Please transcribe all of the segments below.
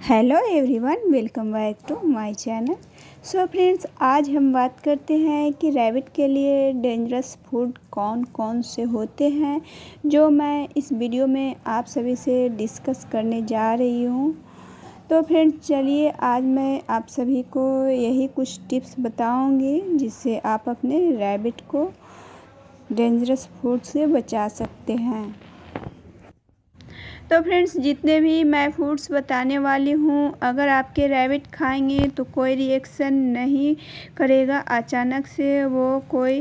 Hello everyone, welcome back to my channel. So friends, आज हम बात करते हैं कि रैबिट के लिए डेंजरस फूड कौन कौन से होते हैं, जो मैं इस वीडियो में आप सभी से डिस्कस करने जा रही हूँ। तो फ्रेंड्स, चलिए आज मैं आप सभी को यही कुछ टिप्स बताऊँगी जिससे आप अपने रैबिट को डेंजरस फूड से बचा सकते हैं। तो फ्रेंड्स, जितने भी मैं फूड्स बताने वाली हूँ, अगर आपके रैबिट खाएंगे तो कोई रिएक्शन नहीं करेगा, अचानक से वो कोई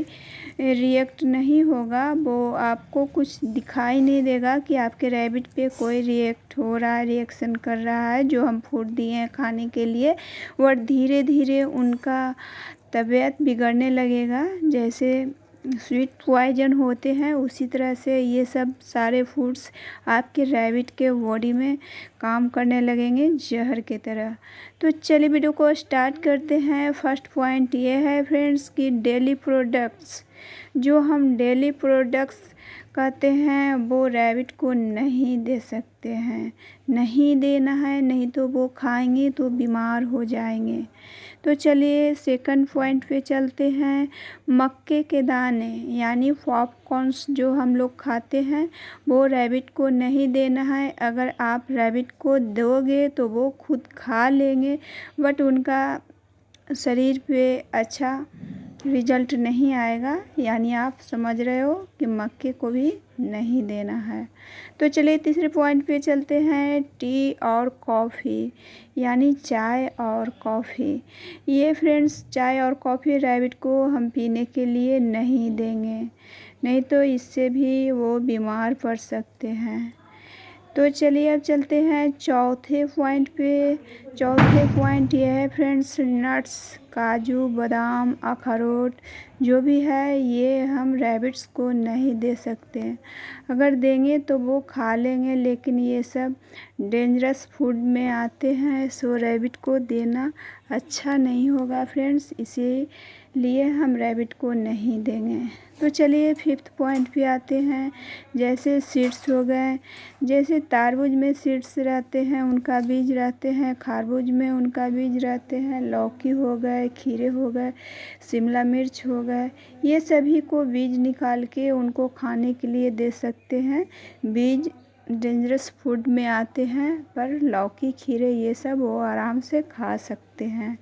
रिएक्ट नहीं होगा, वो आपको कुछ दिखाई नहीं देगा कि आपके रैबिट पे कोई रिएक्ट हो रहा है, रिएक्शन कर रहा है जो हम फूड दिए हैं खाने के लिए। और धीरे धीरे उनका तबीयत बिगड़ने लगेगा, जैसे स्वीट पॉइजन होते हैं उसी तरह से ये सब सारे फूड्स आपके रैबिट के बॉडी में काम करने लगेंगे जहर की तरह। तो चलिए वीडियो को स्टार्ट करते हैं। फर्स्ट पॉइंट ये है फ्रेंड्स कि डेली प्रोडक्ट्स, जो हम डेली प्रोडक्ट्स कहते हैं वो रैबिट को नहीं दे सकते हैं, नहीं देना है, नहीं तो वो खाएंगे तो बीमार हो जाएंगे। तो चलिए सेकंड पॉइंट पे चलते हैं। मक्के के दाने यानी पॉपकॉर्न्स जो हम लोग खाते हैं वो रैबिट को नहीं देना है। अगर आप रैबिट को दोगे तो वो खुद खा लेंगे, बट उनका शरीर पे अच्छा रिजल्ट नहीं आएगा, यानी आप समझ रहे हो कि मक्के को भी नहीं देना है। तो चलिए तीसरे पॉइंट पे चलते हैं। टी और कॉफ़ी यानी चाय और कॉफ़ी। ये फ्रेंड्स, चाय और कॉफ़ी रैबिट को हम पीने के लिए नहीं देंगे, नहीं तो इससे भी वो बीमार पड़ सकते हैं। तो चलिए अब चलते हैं चौथे पॉइंट पे। चौथे पॉइंट ये है फ्रेंड्स, नट्स, काजू, बादाम, अखरोट जो भी है ये हम रैबिट्स को नहीं दे सकते। अगर देंगे तो वो खा लेंगे, लेकिन ये सब डेंजरस फूड में आते हैं, सो रैबिट को देना अच्छा नहीं होगा फ्रेंड्स, इसीलिए हम रैबिट को नहीं देंगे। तो चलिए फिफ्थ पॉइंट पे आते हैं। जैसे सीड्स हो गए, जैसे तारबूज में सीड्स रहते हैं, उनका बीज रहते हैं, खरबूज में उनका बीज रहते हैं, लौकी हो गए, खीरे हो गए, शिमला मिर्च हो गए, ये सभी को बीज निकाल के उनको खाने के लिए दे सकते हैं। बीज डेंजरस फूड में आते हैं, पर लौकी, खीरे ये सब वो आराम से खा सकते हैं।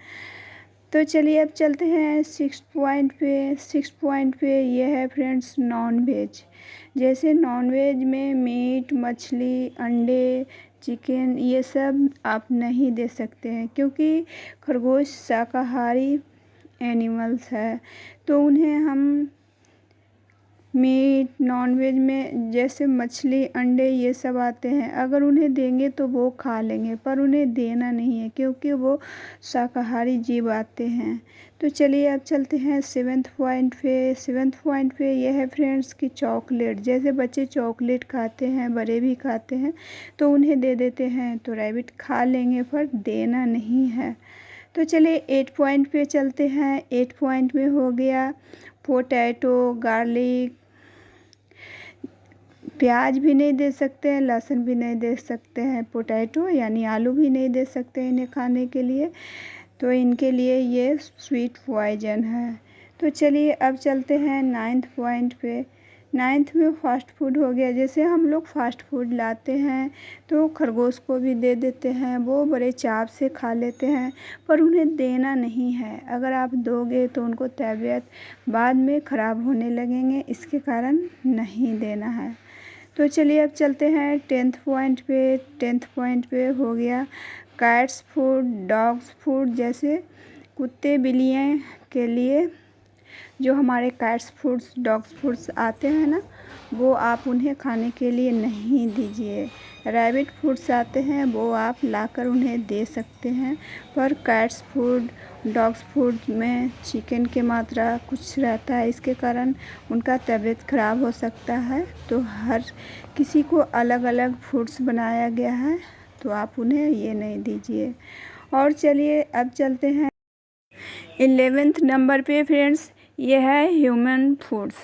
तो चलिए अब चलते हैं सिक्स्थ पॉइंट पे। सिक्स्थ पॉइंट पे ये है फ्रेंड्स, नॉन वेज। जैसे नॉन वेज में मीट, मछली, अंडे, चिकन ये सब आप नहीं दे सकते हैं, क्योंकि खरगोश शाकाहारी एनिमल्स है, तो उन्हें हम मीट, नॉन वेज में जैसे मछली, अंडे ये सब आते हैं, अगर उन्हें देंगे तो वो खा लेंगे, पर उन्हें देना नहीं है क्योंकि वो शाकाहारी जीव आते हैं। तो चलिए अब चलते हैं सेवेंथ पॉइंट पे। सेवेंथ पॉइंट पे यह है फ्रेंड्स कि चॉकलेट, जैसे बच्चे चॉकलेट खाते हैं, बड़े भी खाते हैं, तो उन्हें दे देते हैं तो रैबिट खा लेंगे, पर देना नहीं है। तो चलिए 8 पॉइंट पे चलते हैं। 8 पॉइंट में हो गया पोटैटो, गार्लिक, प्याज भी नहीं दे सकते हैं, लहसुन भी नहीं दे सकते हैं, पोटैटो यानी आलू भी नहीं दे सकते इन्हें खाने के लिए, तो इनके लिए ये स्वीट पॉइजन है। तो चलिए अब चलते हैं नाइन्थ पॉइंट पे। नाइन्थ में फास्ट फूड हो गया। जैसे हम लोग फास्ट फूड लाते हैं तो खरगोश को भी दे देते हैं, वो बड़े चाव से खा लेते हैं, पर उन्हें देना नहीं है। अगर आप दोगे तो उनको तबीयत बाद में ख़राब होने लगेंगे, इसके कारण नहीं देना है। तो चलिए अब चलते हैं 10th पॉइंट पे। 10th पॉइंट पे हो गया कैट्स फूड, डॉग्स फूड। जैसे कुत्ते बिल्लियों के लिए जो हमारे कैट्स फूड्स, डॉग्स फूड्स आते हैं ना, वो आप उन्हें खाने के लिए नहीं दीजिए। रैबिट फूड्स आते हैं वो आप लाकर उन्हें दे सकते हैं, पर कैट्स फूड, डॉग्स फूड में चिकन की मात्रा कुछ रहता है, इसके कारण उनका तबीयत ख़राब हो सकता है। तो हर किसी को अलग अलग फूड्स बनाया गया है, तो आप उन्हें ये नहीं दीजिए। और चलिए अब चलते हैं 11th नंबर पे फ्रेंड्स। ये है ह्यूमन फूड्स,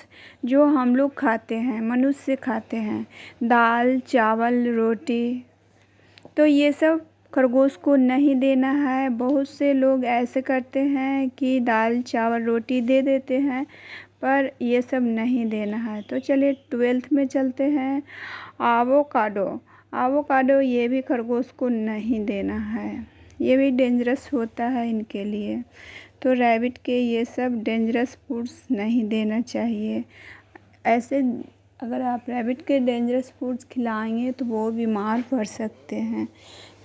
जो हम लोग खाते हैं, मनुष्य खाते हैं। दाल, चावल, रोटी, तो ये सब खरगोश को नहीं देना है। बहुत से लोग ऐसे करते हैं कि दाल चावल रोटी दे देते हैं, पर ये सब नहीं देना है। तो चलिए 12th में चलते हैं। आवोकाडो ये भी खरगोश को नहीं देना है, ये भी डेंजरस होता है इनके लिए। तो रैबिट के ये सब डेंजरस फूड्स नहीं देना चाहिए। ऐसे अगर आप रैबिट के डेंजरस फूड्स खिलाएंगे तो वो बीमार पड़ सकते हैं।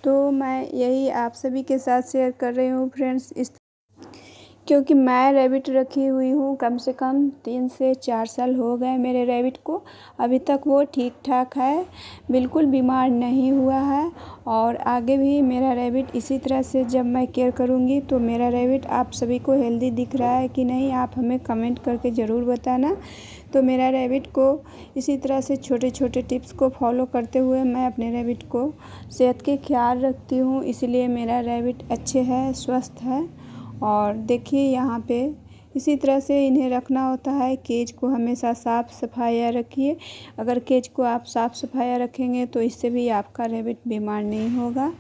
तो मैं यही आप सभी के साथ शेयर कर रही हूँ फ्रेंड्स, क्योंकि मैं रैबिट रखी हुई हूँ। कम से कम 3 से 4 साल हो गए मेरे रैबिट को। अभी तक वो ठीक ठाक है, बिल्कुल बीमार नहीं हुआ है। और आगे भी मेरा रैबिट इसी तरह से जब मैं केयर करूँगी तो मेरा रैबिट आप सभी को हेल्दी दिख रहा है कि नहीं, आप हमें कमेंट करके ज़रूर बताना। तो मेरा रैबिट को इसी तरह से छोटे छोटे टिप्स को फॉलो करते हुए मैं अपने रैबिट को सेहत के ख्याल रखती हूँ, इसलिए मेरा रैबिट अच्छे है, स्वस्थ है। और देखिए यहाँ पे इसी तरह से इन्हें रखना होता है। केज को हमेशा साफ़ सफाया रखिए। अगर केज को आप साफ़ सफाया रखेंगे तो इससे भी आपका रैबिट बीमार नहीं होगा।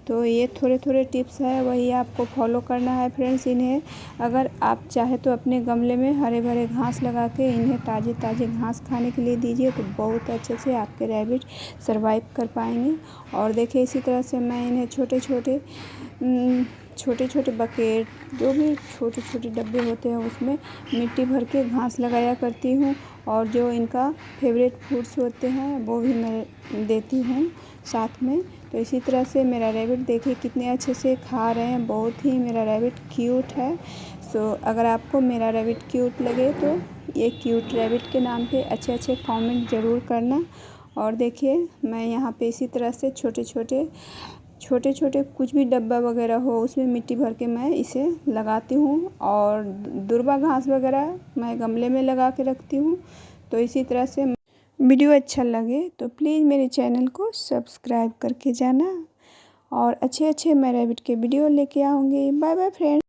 तो ये थोड़े थोड़े टिप्स है, वही आपको फॉलो करना है फ्रेंड्स। इन्हें अगर आप चाहे तो अपने गमले में हरे भरे घास लगा के इन्हें ताज़े ताज़े घास खाने के लिए दीजिए, तो बहुत अच्छे से आपके रैबिट सर्वाइव कर पाएंगे। और देखिए इसी तरह से मैं इन्हें छोटे छोटे बकेट, जो भी छोटे छोटे डब्बे होते हैं उसमें मिट्टी भर के घास लगाया करती हूँ। और जो इनका फेवरेट फूड्स होते हैं वो भी मैं देती हूँ साथ में। तो इसी तरह से मेरा रैबिट देखिए कितने अच्छे से खा रहे हैं, बहुत ही मेरा रैबिट क्यूट है। सो अगर आपको मेरा रैबिट क्यूट लगे तो ये क्यूट रैबिट के नाम पे अच्छे अच्छे कमेंट ज़रूर करना। और देखिए मैं यहाँ पे इसी तरह से छोटे छोटे कुछ भी डब्बा वगैरह हो उसमें मिट्टी भर के मैं इसे लगाती हूँ। और दुर्वा घास वगैरह मैं गमले में लगा के रखती हूँ। तो इसी तरह से वीडियो अच्छा लगे तो प्लीज़ मेरे चैनल को सब्सक्राइब करके जाना। और अच्छे अच्छे मैं रैबिट के वीडियो लेके आऊँगी। Bye bye friends.